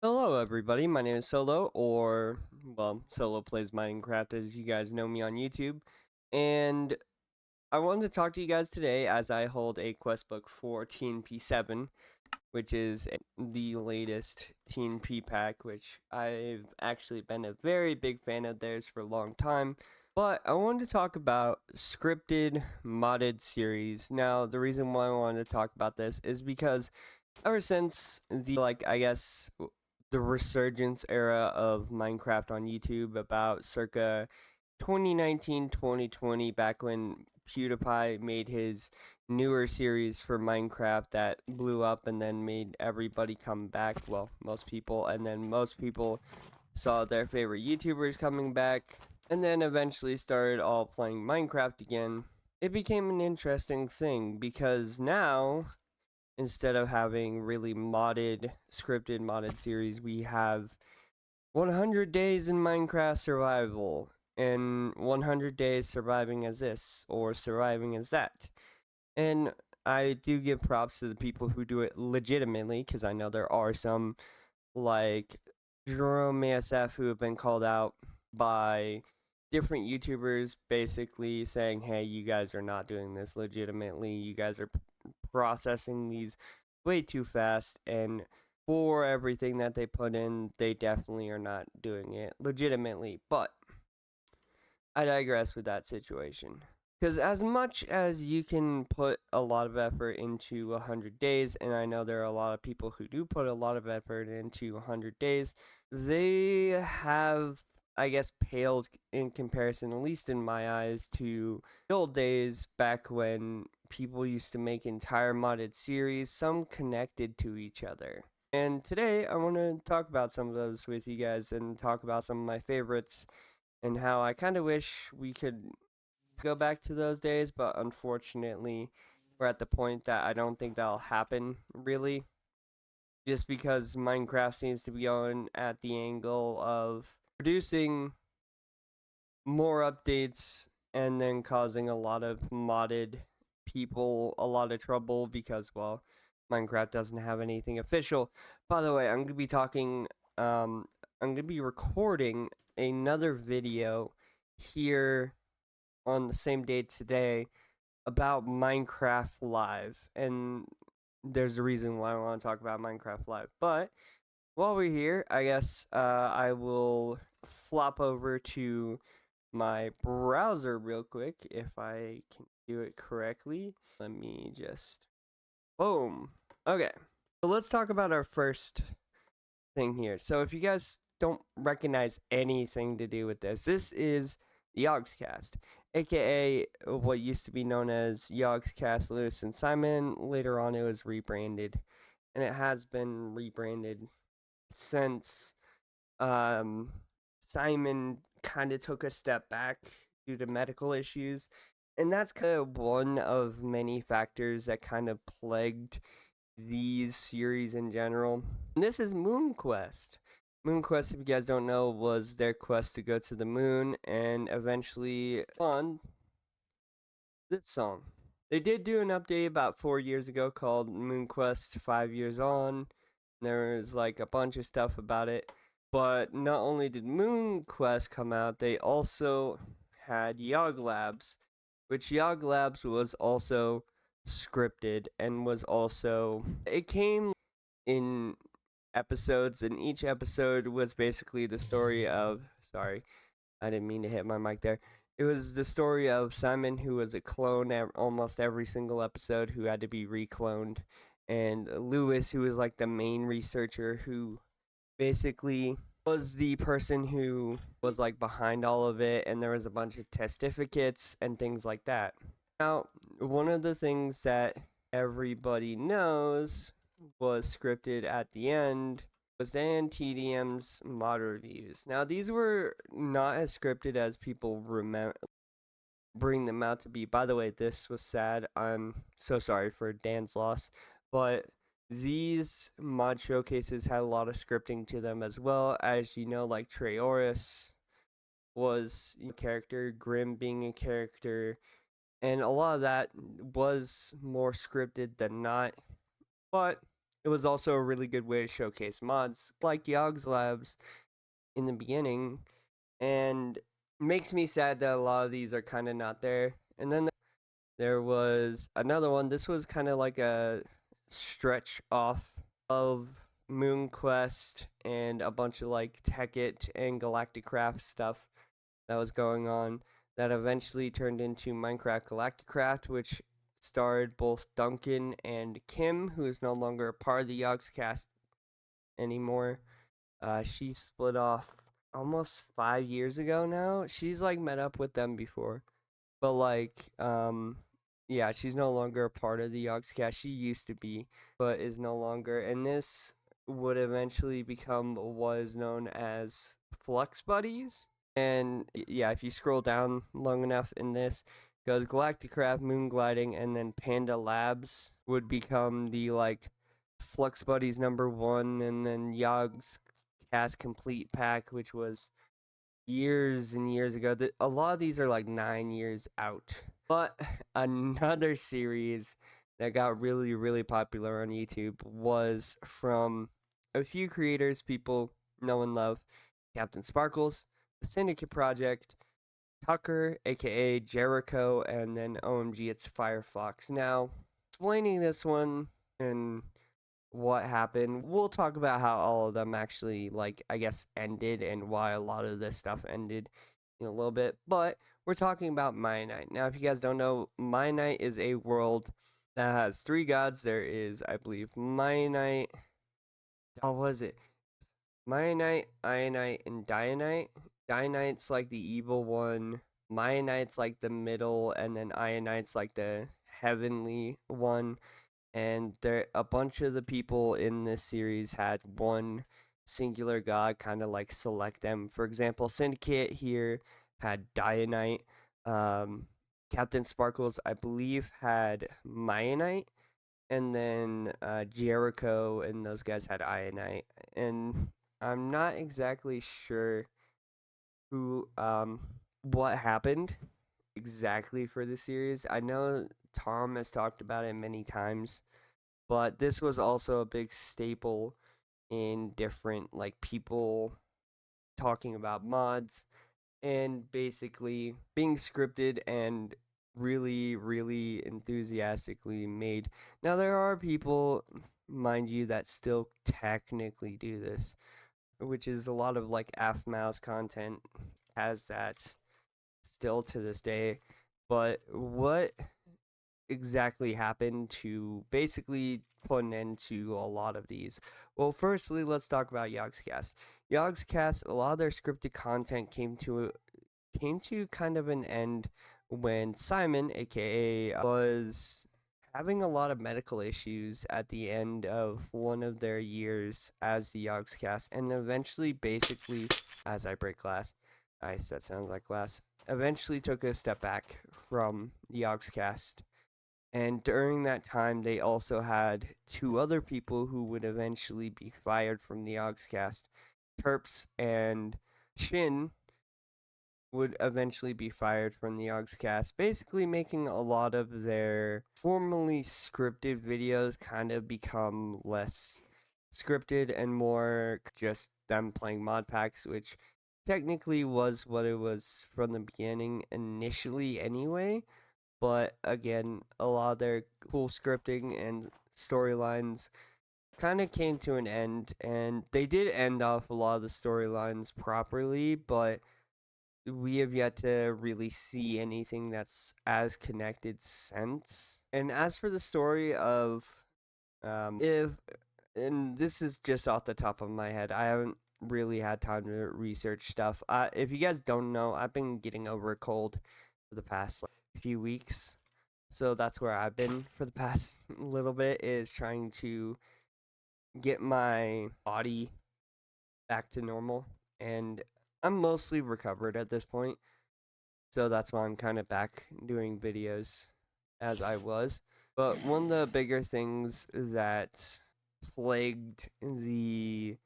Hello, everybody. My name is Solo, or, well, Solo Plays Minecraft, as you guys know me on YouTube. And I wanted to talk to you guys today as I hold a quest book for TNP7, which is the latest TNP pack, which I've actually been a very big fan of theirs for a long time. But I wanted to talk about scripted modded series. Now, the reason why I wanted to talk about this is because ever since I guess the resurgence era of Minecraft on YouTube about circa 2019, 2020, back when PewDiePie made his newer series for Minecraft that blew up and then made everybody come back, well, most people, and then most people saw their favorite YouTubers coming back, and then eventually started all playing Minecraft again. It became an interesting thing because now, instead of having really scripted modded series, we have 100 days in Minecraft survival and 100 days surviving as this or surviving as that. And I do give props to the people who do it legitimately, because I know there are some, like Jerome ASF, who have been called out by different YouTubers basically saying, hey, you guys are not doing this legitimately. You guys are processing these way too fast, and for everything that they put in, they definitely are not doing it legitimately. But I digress with that situation. Because as much as you can put a lot of effort into 100 days, and I know there are a lot of people who do put a lot of effort into 100 days, they have, I guess, paled in comparison, at least in my eyes, to the old days back when people used to make entire modded series, some connected to each other. And today I want to talk about some of those with you guys and talk about some of my favorites and how I kind of wish we could go back to those days, but unfortunately, we're at the point that I don't think that'll happen really. Just because Minecraft seems to be going at the angle of producing more updates and then causing a lot of modded people a lot of trouble because, well, Minecraft doesn't have anything official. By the way, I'm going to be recording another video here on the same day today about Minecraft Live, and there's a reason why I want to talk about Minecraft Live. But while we're here, I guess I will flop over to my browser real quick if I can do it correctly. Let me just boom. Okay, so let's talk about our first thing here. So if you guys don't recognize anything to do with this is the Yogscast, aka what used to be known as Yogscast Lewis and Simon. Later on, it was rebranded, and it has been rebranded since um, Simon kind of took a step back due to medical issues. And that's kind of one of many factors that kind of plagued these series in general. And this is Moon Quest. Moon Quest, if you guys don't know, was their quest to go to the moon and eventually on this song. They did do an update about 4 years ago called Moon Quest 5 Years On. There was like a bunch of stuff about it. But not only did Moon Quest come out, they also had Yog Labs, which Yog Labs was also scripted and was also. It came in episodes, and each episode was basically the story of. Sorry, I didn't mean to hit my mic there. It was the story of Simon, who was a clone at almost every single episode, who had to be recloned, and Lewis, who was like the main researcher, who basically was the person who was like behind all of it, and there was a bunch of testificates and things like that. Now, one of the things that everybody knows was scripted at the end was Dan TDM's mod reviews. Now, these were not as scripted as people remember bring them out to be. By the way, this was sad. I'm so sorry for Dan's loss, but these mod showcases had a lot of scripting to them as well, as you know, like Treoris was a character, Grim being a character, and a lot of that was more scripted than not. But it was also a really good way to showcase mods like Yogs Labs in the beginning, and makes me sad that a lot of these are kind of not there. And then there was another one. This was kind of like a stretch off of Moon Quest and a bunch of like Tekkit and Galacticraft stuff that was going on that eventually turned into Minecraft Galacticraft, which starred both Duncan and Kim, who is no longer a part of the Yogscast anymore. She split off almost 5 years ago now. She's like met up with them before, but like, yeah, she's no longer a part of the Yogscast. She used to be, but is no longer. And this would eventually become what is known as Flux Buddies. And yeah, if you scroll down long enough in this, goes Galacticraft, Moon Gliding, and then Panda Labs would become the like Flux Buddies #1, and then Yogs Cast Complete Pack, which was years and years ago. A lot of these are like 9 years out. But another series that got really, really popular on YouTube was from a few creators people know and love: Captain Sparkles, the Syndicate Project, Tucker, aka Jericho, and then OMG, it's Firefox. Now, explaining this one and what happened, we'll talk about how all of them actually, like, I guess, ended and why a lot of this stuff ended in a little bit. But we're talking about Mionite. Now, if you guys don't know, Mionite is a world that has three gods. There is, I believe, Mionite. Oh, was it? Mionite, Ionite, and Dionite. Dionite's like the evil one. Mionite's like the middle, and then Ionite's like the heavenly one. And there, a bunch of the people in this series had one singular god kind of like select them. For example, Syndicate here had Dionite. Captain Sparkles, I believe, had Mionite, and then Jericho and those guys had Ionite. And I'm not exactly sure who what happened exactly for the series. I know Tom has talked about it many times, but this was also a big staple in different like people talking about mods and basically being scripted and really, really enthusiastically made. Now, there are people, mind you, that still technically do this, which is a lot of like AFMOUS content has that still to this day. But what exactly happened to basically put an end to a lot of these? Well, firstly, let's talk about Yogscast. Yogscast, a lot of their scripted content came to kind of an end when Simon, aka, was having a lot of medical issues at the end of one of their years as the Yogscast, and eventually, basically, as I break glass, nice, that sounds like glass, eventually took a step back from the Yogscast. And during that time, they also had two other people who would eventually be fired from the Yogscast. Terps and Shin would eventually be fired from the Yogscast, basically making a lot of their formerly scripted videos kind of become less scripted and more just them playing mod packs, which technically was what it was from the beginning initially anyway. But again, a lot of their cool scripting and storylines kind of came to an end, and they did end off a lot of the storylines properly, but we have yet to really see anything that's as connected since. And as for the story of if, and this is just off the top of my head, I haven't really had time to research stuff. If you guys don't know, I've been getting over a cold for the past like, few weeks. So that's where I've been for the past little bit, is trying to get my body back to normal. And I'm mostly recovered at this point. So that's why I'm kind of back doing videos as I was. But one of the bigger things that plagued the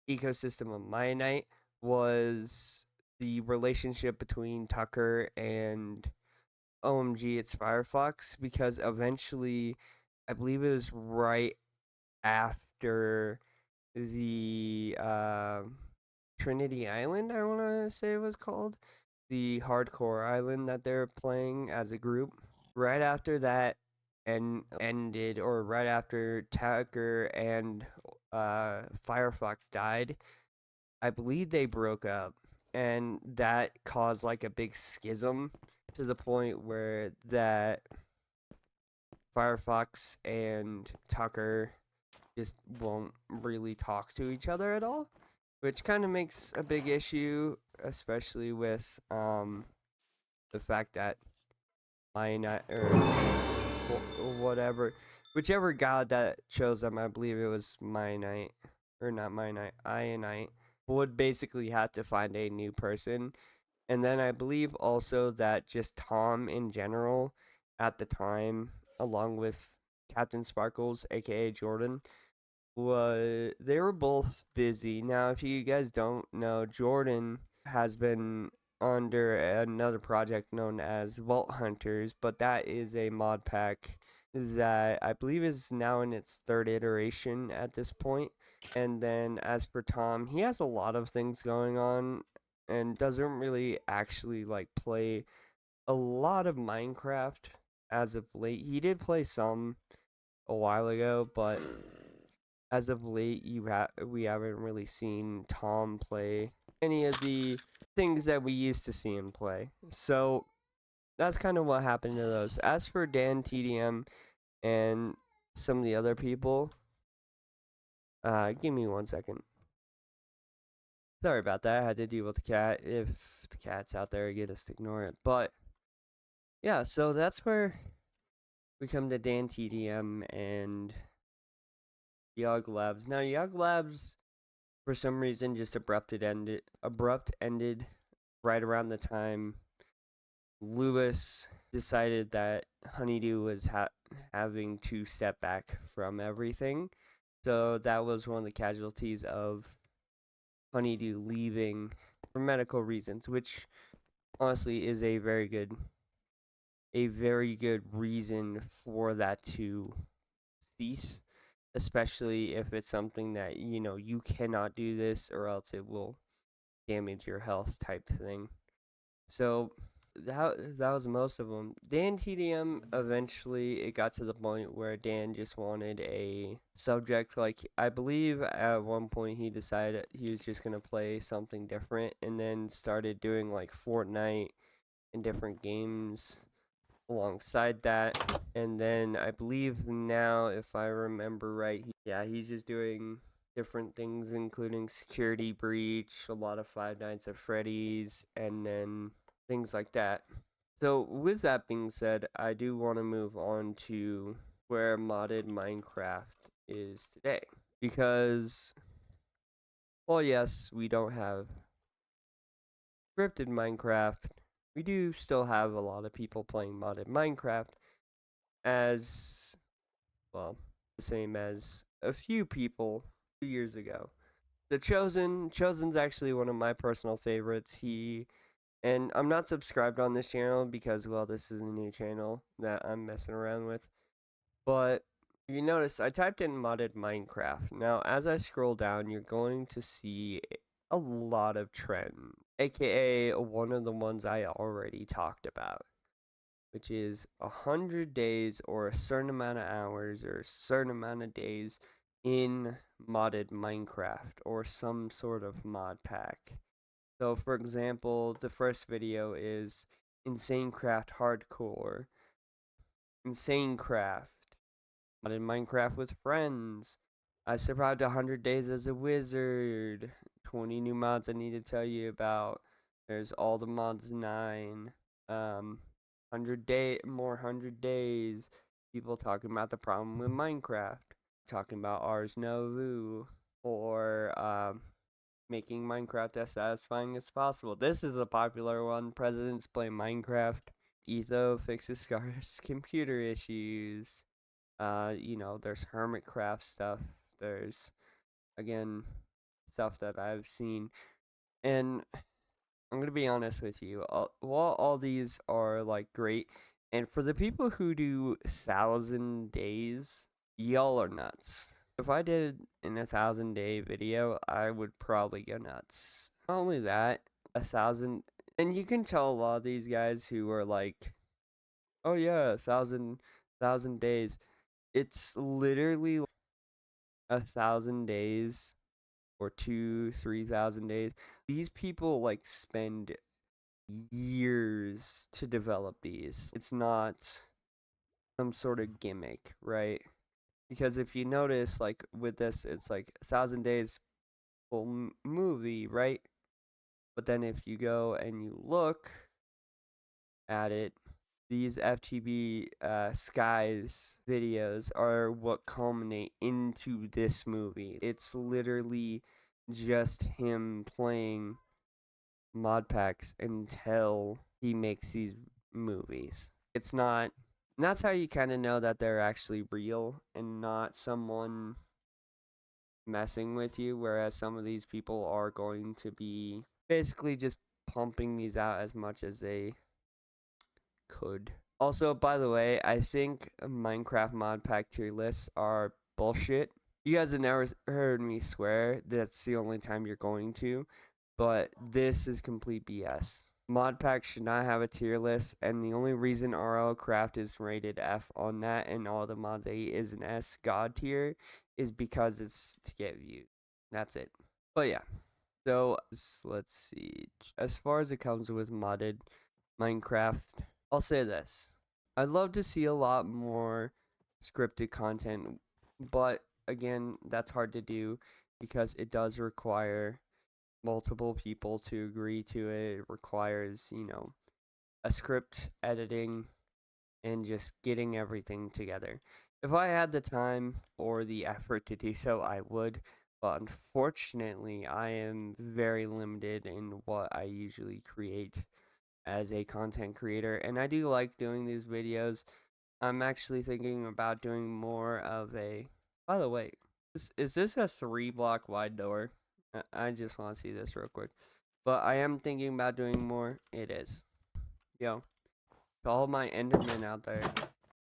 ecosystem of Mionite was the relationship between Tucker and OMG, it's Firefox, because eventually, I believe it was right after after the Trinity Island, I want to say it was called. The hardcore island that they're playing as a group. Right after that ended, or right after Tucker and Firefox died, I believe they broke up. And that caused like a big schism to the point where that Firefox and Tucker just won't really talk to each other at all, which kind of makes a big issue, especially with the fact that Mionite or whatever, whichever god that chose them, I believe it was Mionite or not Mionite, Ionite, would basically have to find a new person. And then I believe also that just Tom in general at the time, along with Captain Sparkles, aka Jordan, they were both busy. Now, if you guys don't know, Jordan has been under another project known as Vault Hunters, but that is a mod pack that I believe is now in its third iteration at this point. And then as for Tom, he has a lot of things going on and doesn't really actually like play a lot of Minecraft as of late. He did play some a while ago, but as of late, we haven't really seen Tom play any of the things that we used to see him play. So that's kind of what happened to those. As for Dan TDM and some of the other people, give me 1 second. Sorry about that. I had to deal with the cat. If the cat's out there, you just ignore it. But yeah, so that's where we come to Dan TDM and Yog Labs. Now, Yog Labs, for some reason, just abrupt ended right around the time Lewis decided that Honeydew was having to step back from everything. So that was one of the casualties of Honeydew leaving for medical reasons, which honestly is a very good reason for that to cease, especially if it's something that you cannot do this or else it will damage your health type thing. So that was most of them. Dan TDM, eventually it got to the point where Dan just wanted a subject. Like, I believe at one point he decided he was just gonna play something different, and then started doing like Fortnite and different games alongside that. And then I believe now, if I remember right, he's just doing different things, including Security Breach, a lot of Five Nights at Freddy's, and then things like that. So with that being said, I do want to move on to where modded Minecraft is today. Because, well, yes, we don't have scripted Minecraft. We do still have a lot of people playing modded Minecraft, as well, the same as a few people 2 years ago. The Chosen's actually one of my personal favorites. And I'm not subscribed on this channel because, well, this is a new channel that I'm messing around with. But if you notice, I typed in modded Minecraft. Now, as I scroll down, you're going to see a lot of trends, aka one of the ones I already talked about, which is 100 days or a certain amount of hours or a certain amount of days in modded Minecraft or some sort of mod pack. So, for example, the first video is Insane Craft Hardcore, Insane Craft, modded Minecraft with friends. I survived 100 days as a wizard. 20 new mods I need to tell you about. There's all the mods 9. 100 days. People talking about the problem with Minecraft. Talking about Ars Nova, or making Minecraft as satisfying as possible. This is a popular one. Presidents play Minecraft. Etho fixes Scar's computer issues. There's Hermitcraft stuff. There's, again, stuff that I've seen. And I'm going to be honest with you. While all these are, like, great, and for the people who do 1,000 days, y'all are nuts. If I did an 1,000 day video, I would probably go nuts. Not only that, 1,000, and you can tell a lot of these guys who are like, oh yeah, 1,000 days. It's literally 1,000 days or 3,000 days. These people like spend years to develop these. It's not some sort of gimmick, right? Because if you notice, like with this, it's like 1,000 days full movie, right? But then if you go and you look at it, these FTB Skies videos are what culminate into this movie. It's literally just him playing mod packs until he makes these movies. It's not. And that's how you kind of know that they're actually real and not someone messing with you. Whereas some of these people are going to be basically just pumping these out as much as they could. Also, by the way, I think Minecraft mod pack tier lists are bullshit. You guys have never heard me swear that's the only time you're going to, but this is complete BS. Mod packs should not have a tier list, and the only reason RL Craft is rated F on that and all the mods A is an S God tier is because it's to get views. That's it. But yeah, so let's see. As far as it comes with modded Minecraft, I'll say this. I'd love to see a lot more scripted content, but again, that's hard to do because it does require multiple people to agree to it. It requires, a script editing and just getting everything together. If I had the time or the effort to do so, I would. But unfortunately, I am very limited in what I usually create as a content creator. And I do like doing these videos. I'm actually thinking about doing more of a. By the way, is this a 3 block wide door? I just want to see this real quick. But I am thinking about doing more. It is. Yo, to all my Endermen out there,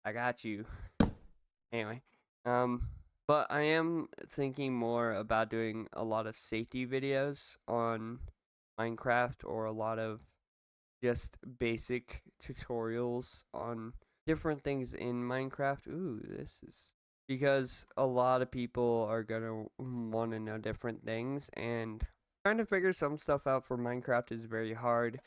I got you. Anyway, um, but I am thinking more about doing a lot of safety videos on Minecraft or a lot of just basic tutorials on different things in Minecraft. Ooh, this is because a lot of people are gonna want to know different things, and trying to figure some stuff out for Minecraft is very hard,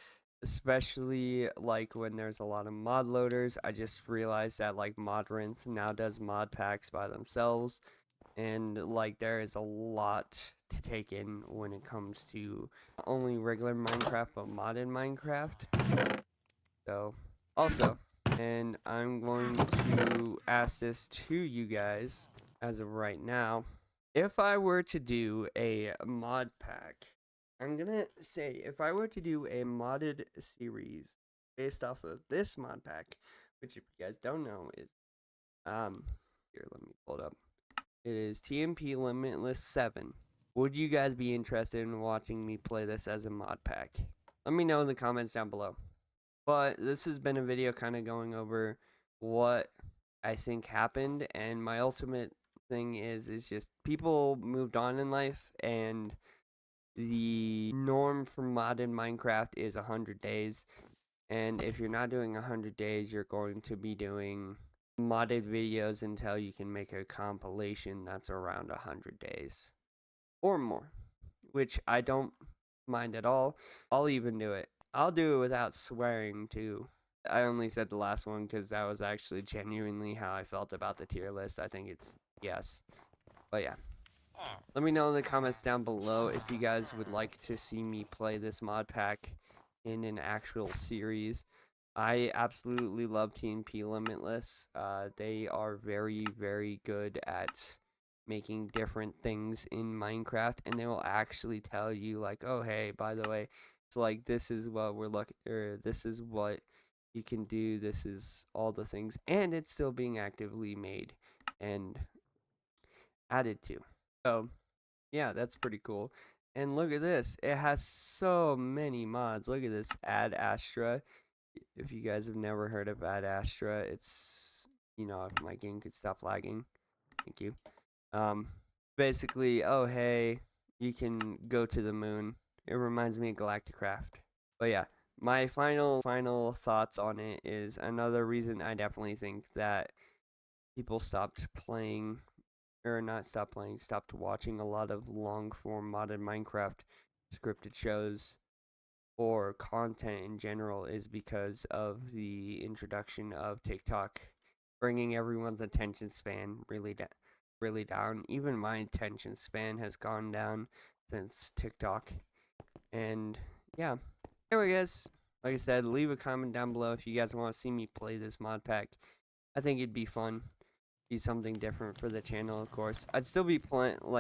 especially like when there's a lot of mod loaders. I just realized that like Modrinth now does mod packs by themselves, and like there is a lot to take in when it comes to not only regular Minecraft but modded Minecraft. So also, and I'm going to ask this to you guys as of right now. If I were to do a mod pack, I'm gonna say if I were to do a modded series based off of this mod pack, which if you guys don't know is here, let me pull it up. It is TMP Limitless 7. Would you guys be interested in watching me play this as a mod pack? Let me know in the comments down below. But this has been a video kind of going over what I think happened, and my ultimate thing is just people moved on in life, and the norm for modded Minecraft is 100 days. And if you're not doing 100 days, you're going to be doing modded videos until you can make a compilation that's around 100 days or more, which I don't mind at all. I'll even do it. I'll do it without swearing too. I only said the last one because that was actually genuinely how I felt about the tier list. I think it's yes. But yeah. Let me know in the comments down below if you guys would like to see me play this mod pack in an actual series. I absolutely love TNP Limitless. They are very, very good at making different things in Minecraft, and they will actually tell you like, oh hey, by the way, it's like this is what we're looking, or this is what you can do. This is all the things, and it's still being actively made and added to. So yeah, that's pretty cool. And look at this. It has so many mods. Look at this. Ad Astra. If you guys have never heard of Ad Astra, it's, if my game could stop lagging. Thank you. basically, oh hey, you can go to the moon. It reminds me of Galacticraft. But yeah, my final thoughts on it is another reason I definitely think that people stopped playing, or not stopped playing, stopped watching a lot of long form modded Minecraft scripted shows or content in general is because of the introduction of TikTok, bringing everyone's attention span really down. Even my attention span has gone down since TikTok. And yeah, anyway, guys, like I said, leave a comment down below if you guys want to see me play this mod pack. I think it'd be fun. Be something different for the channel, of course. I'd still be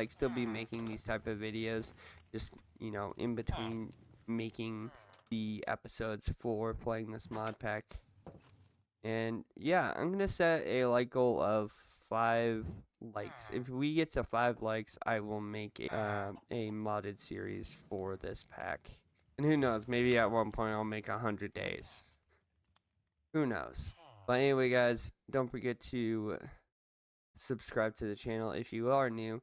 still be making these type of videos, just in between making the episodes for playing this mod pack. And yeah, I'm gonna set a like goal of 5 likes. If we get to 5 likes, I will make a modded series for this pack. And who knows? Maybe at one point I'll make 100 days. Who knows? But anyway, guys, don't forget to subscribe to the channel if you are new,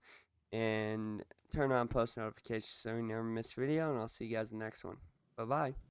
and turn on post notifications so you never miss a video, and I'll see you guys in the next one. Bye bye.